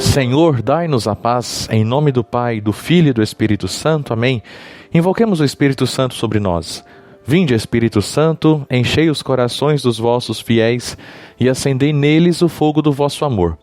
Senhor, dai-nos a paz, em nome do Pai, do Filho e do Espírito Santo. Amém. Invoquemos o Espírito Santo sobre nós. Vinde, Espírito Santo, enchei os corações dos vossos fiéis e acendei neles o fogo do vosso amor.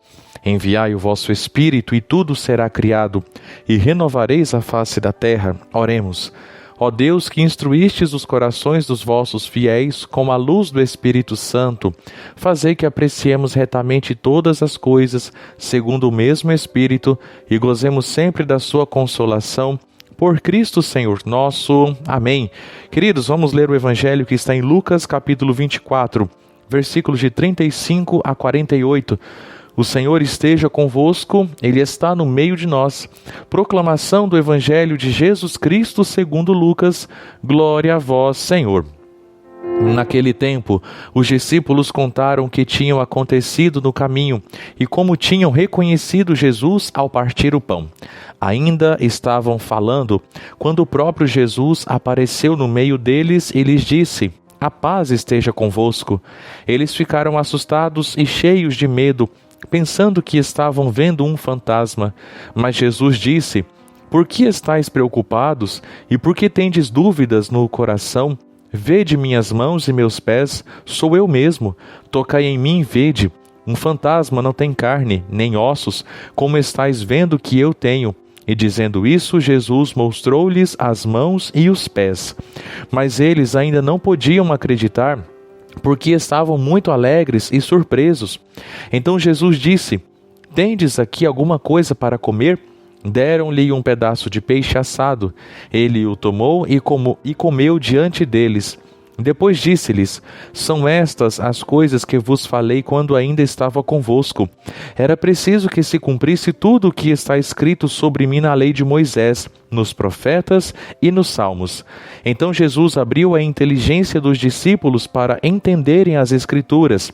Enviai o vosso Espírito e tudo será criado, e renovareis a face da terra. Oremos. Ó Deus, que instruístes os corações dos vossos fiéis com a luz do Espírito Santo, fazei que apreciemos retamente todas as coisas, segundo o mesmo Espírito, e gozemos sempre da sua consolação, por Cristo Senhor nosso. Amém. Queridos, vamos ler o Evangelho que está em Lucas, capítulo 24, versículos de 35 a 48. O Senhor esteja convosco, Ele está no meio de nós. Proclamação do Evangelho de Jesus Cristo segundo Lucas. Glória a vós, Senhor. Naquele tempo, os discípulos contaram o que tinham acontecido no caminho e como tinham reconhecido Jesus ao partir o pão. Ainda estavam falando, quando o próprio Jesus apareceu no meio deles e lhes disse: A paz esteja convosco. Eles ficaram assustados e cheios de medo, pensando que estavam vendo um fantasma. Mas Jesus disse: Por que estáis preocupados e por que tendes dúvidas no coração? Vede minhas mãos e meus pés, sou eu mesmo. Tocai em mim e vede. Um fantasma não tem carne, nem ossos, como estáis vendo que eu tenho. E dizendo isso, Jesus mostrou-lhes as mãos e os pés. Mas eles ainda não podiam acreditar, porque estavam muito alegres e surpresos. Então Jesus disse: Tendes aqui alguma coisa para comer? Deram-lhe um pedaço de peixe assado. Ele o tomou e comeu diante deles. Depois disse-lhes: São estas as coisas que vos falei quando ainda estava convosco. Era preciso que se cumprisse tudo o que está escrito sobre mim na lei de Moisés, nos profetas e nos salmos. Então Jesus abriu a inteligência dos discípulos para entenderem as Escrituras.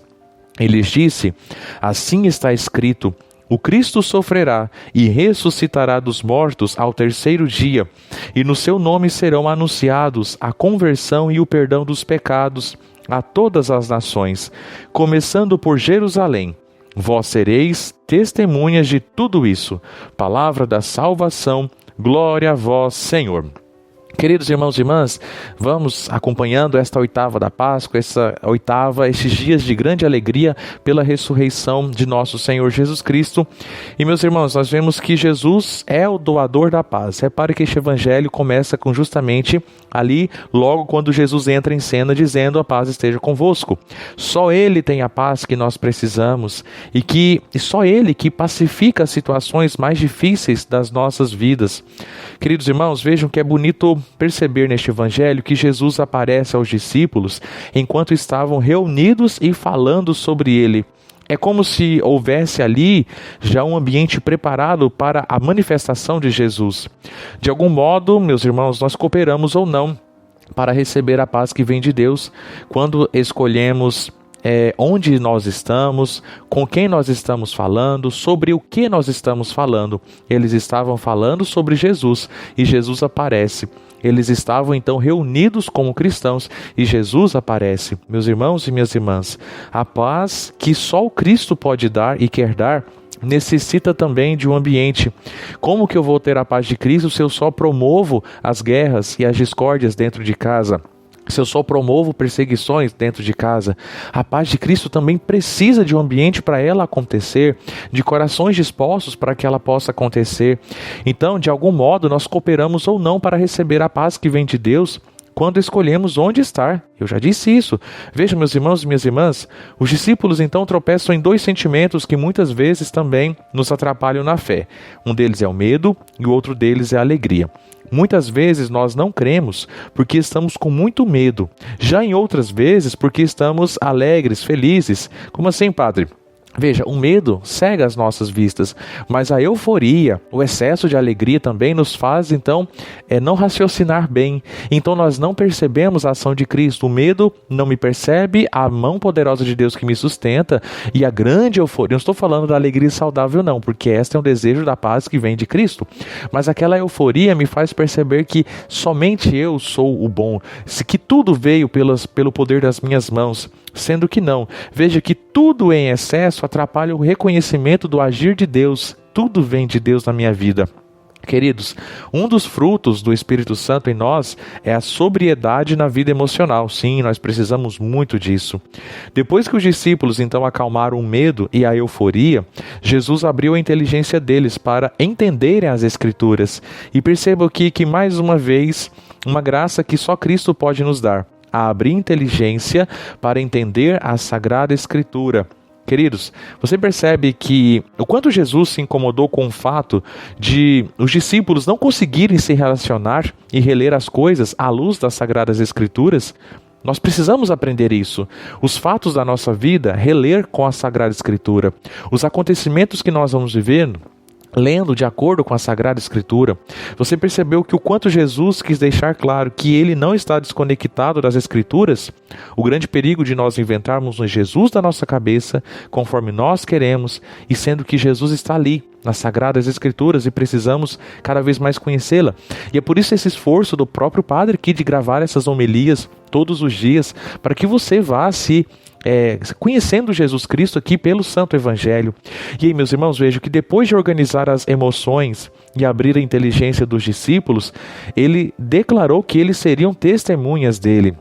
E lhes disse: Assim está escrito: O Cristo sofrerá e ressuscitará dos mortos ao terceiro dia, e no seu nome serão anunciados a conversão e o perdão dos pecados a todas as nações, começando por Jerusalém. Vós sereis testemunhas de tudo isso. Palavra da salvação. Glória a vós, Senhor. Queridos irmãos e irmãs, vamos acompanhando esta oitava da Páscoa, estes dias de grande alegria pela ressurreição de nosso Senhor Jesus Cristo. E meus irmãos, nós vemos que Jesus é o doador da paz. Repare que este evangelho começa com justamente ali, logo quando Jesus entra em cena dizendo: A paz esteja convosco. Só Ele tem a paz que nós precisamos e só Ele que pacifica as situações mais difíceis das nossas vidas. Queridos irmãos, vejam que é bonito perceber neste evangelho que Jesus aparece aos discípulos enquanto estavam reunidos e falando sobre ele. É como se houvesse ali já um ambiente preparado para a manifestação de Jesus. De algum modo, meus irmãos, nós cooperamos ou não para receber a paz que vem de Deus quando escolhemos onde nós estamos, com quem nós estamos falando, sobre o que nós estamos falando. Eles estavam falando sobre Jesus e Jesus aparece. Eles estavam então reunidos como cristãos e Jesus aparece. Meus irmãos e minhas irmãs, a paz que só o Cristo pode dar e quer dar necessita também de um ambiente. Como que eu vou ter a paz de Cristo se eu só promovo as guerras e as discórdias dentro de casa? Se eu só promovo perseguições dentro de casa? A paz de Cristo também precisa de um ambiente para ela acontecer, de corações dispostos para que ela possa acontecer. Então, de algum modo, nós cooperamos ou não para receber a paz que vem de Deus quando escolhemos onde estar. Eu já disse isso. Veja, meus irmãos e minhas irmãs, os discípulos então tropeçam em dois sentimentos que muitas vezes também nos atrapalham na fé. Um deles é o medo e o outro deles é a alegria. Muitas vezes nós não cremos porque estamos com muito medo. Já em outras vezes porque estamos alegres, felizes. Como assim, padre? Veja, o medo cega as nossas vistas, mas a euforia, o excesso de alegria também nos faz, então, não raciocinar bem. Então nós não percebemos a ação de Cristo. O medo não me percebe, a mão poderosa de Deus que me sustenta e a grande euforia. Eu não estou falando da alegria saudável não, porque este é um desejo da paz que vem de Cristo. Mas aquela euforia me faz perceber que somente eu sou o bom, que tudo veio pelo poder das minhas mãos, sendo que não. Veja que tudo em excesso isso atrapalha o reconhecimento do agir de Deus. Tudo vem de Deus na minha vida. Queridos, um dos frutos do Espírito Santo em nós é a sobriedade na vida emocional. Sim, nós precisamos muito disso. Depois que os discípulos então acalmaram o medo e a euforia, Jesus abriu a inteligência deles para entenderem as Escrituras. E perceba aqui que mais uma vez, uma graça que só Cristo pode nos dar, a abrir inteligência para entender a Sagrada Escritura. Queridos, você percebe que o quanto Jesus se incomodou com o fato de os discípulos não conseguirem se relacionar e reler as coisas à luz das Sagradas Escrituras? Nós precisamos aprender isso. Os fatos da nossa vida, reler com a Sagrada Escritura. Os acontecimentos que nós vamos vivendo, lendo de acordo com a Sagrada Escritura. Você percebeu que o quanto Jesus quis deixar claro que ele não está desconectado das Escrituras? O grande perigo de nós inventarmos um Jesus da nossa cabeça, conforme nós queremos, e sendo que Jesus está ali, nas Sagradas Escrituras, e precisamos cada vez mais conhecê-la. E é por isso esse esforço do próprio Padre aqui de gravar essas homilias todos os dias, para que você vá se conhecendo Jesus Cristo aqui pelo Santo Evangelho. E aí, meus irmãos, vejo que depois de organizar as emoções e abrir a inteligência dos discípulos, ele declarou que eles seriam testemunhas dele.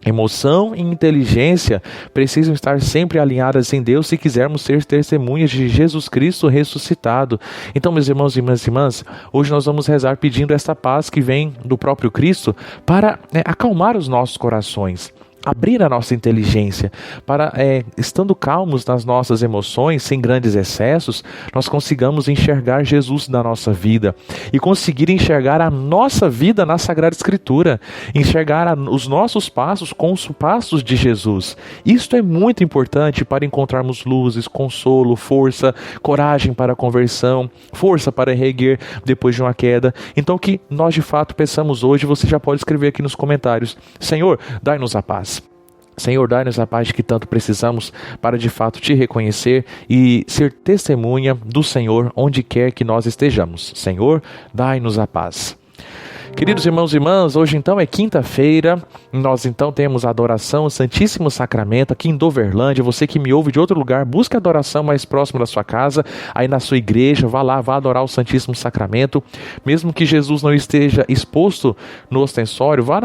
Emoção e inteligência precisam estar sempre alinhadas em Deus se quisermos ser testemunhas de Jesus Cristo ressuscitado. Então, meus irmãos e minhas irmãs, hoje nós vamos rezar pedindo esta paz que vem do próprio Cristo para acalmar os nossos corações. Abrir a nossa inteligência para, estando calmos nas nossas emoções, sem grandes excessos, nós consigamos enxergar Jesus na nossa vida e conseguir enxergar a nossa vida na Sagrada Escritura, enxergar os nossos passos com os passos de Jesus. Isto é muito importante para encontrarmos luzes, consolo, força, coragem para a conversão, força para reerguer depois de uma queda. Então, que nós de fato peçamos hoje, você já pode escrever aqui nos comentários: Senhor, dai-nos a paz. Senhor, dai-nos a paz que tanto precisamos para de fato te reconhecer e ser testemunha do Senhor onde quer que nós estejamos. Senhor, dai-nos a paz. Queridos irmãos e irmãs, hoje então é quinta-feira, nós então temos a adoração ao Santíssimo Sacramento aqui em Doverlândia. Você que me ouve de outro lugar, busque a adoração mais próxima da sua casa, aí na sua igreja, vá lá, vá adorar o Santíssimo Sacramento. Mesmo que Jesus não esteja exposto no ostensório, vá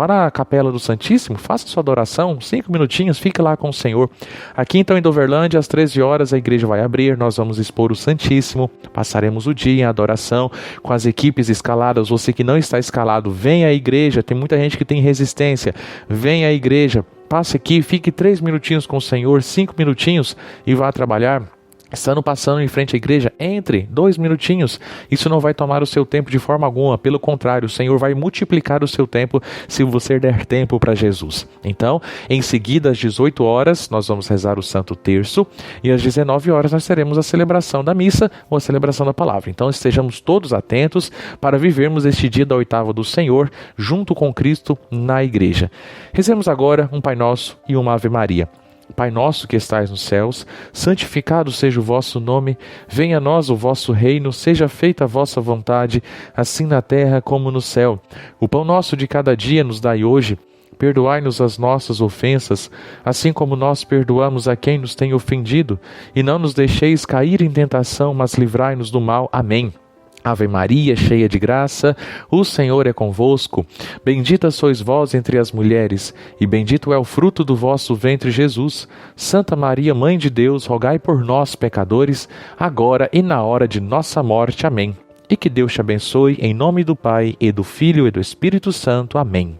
na capela do Santíssimo, faça sua adoração, 5 minutinhos, fique lá com o Senhor. Aqui então em Doverlândia, às 13 horas, a igreja vai abrir, nós vamos expor o Santíssimo, passaremos o dia em adoração com as equipes escaladas. Você que não está escalado, vem à igreja, tem muita gente que tem resistência, vem à igreja, passe aqui, fique 3 minutinhos com o Senhor, 5 minutinhos e vá trabalhar. Estando passando em frente à igreja, entre 2 minutinhos, isso não vai tomar o seu tempo de forma alguma, pelo contrário, o Senhor vai multiplicar o seu tempo se você der tempo para Jesus. Então, em seguida, às 18 horas, nós vamos rezar o Santo Terço, e às 19 horas nós teremos a celebração da missa, ou a celebração da palavra. Então, estejamos todos atentos para vivermos este dia da oitava do Senhor, junto com Cristo na igreja. Rezemos agora um Pai Nosso e uma Ave Maria. Pai nosso que estais nos céus, santificado seja o vosso nome, venha a nós o vosso reino, seja feita a vossa vontade, assim na terra como no céu. O pão nosso de cada dia nos dai hoje, perdoai-nos as nossas ofensas, assim como nós perdoamos a quem nos tem ofendido, e não nos deixeis cair em tentação, mas livrai-nos do mal. Amém. Ave Maria, cheia de graça, o Senhor é convosco. Bendita sois vós entre as mulheres, e bendito é o fruto do vosso ventre, Jesus. Santa Maria, Mãe de Deus, rogai por nós, pecadores, agora e na hora de nossa morte. Amém. E que Deus te abençoe, em nome do Pai, e do Filho, e do Espírito Santo. Amém.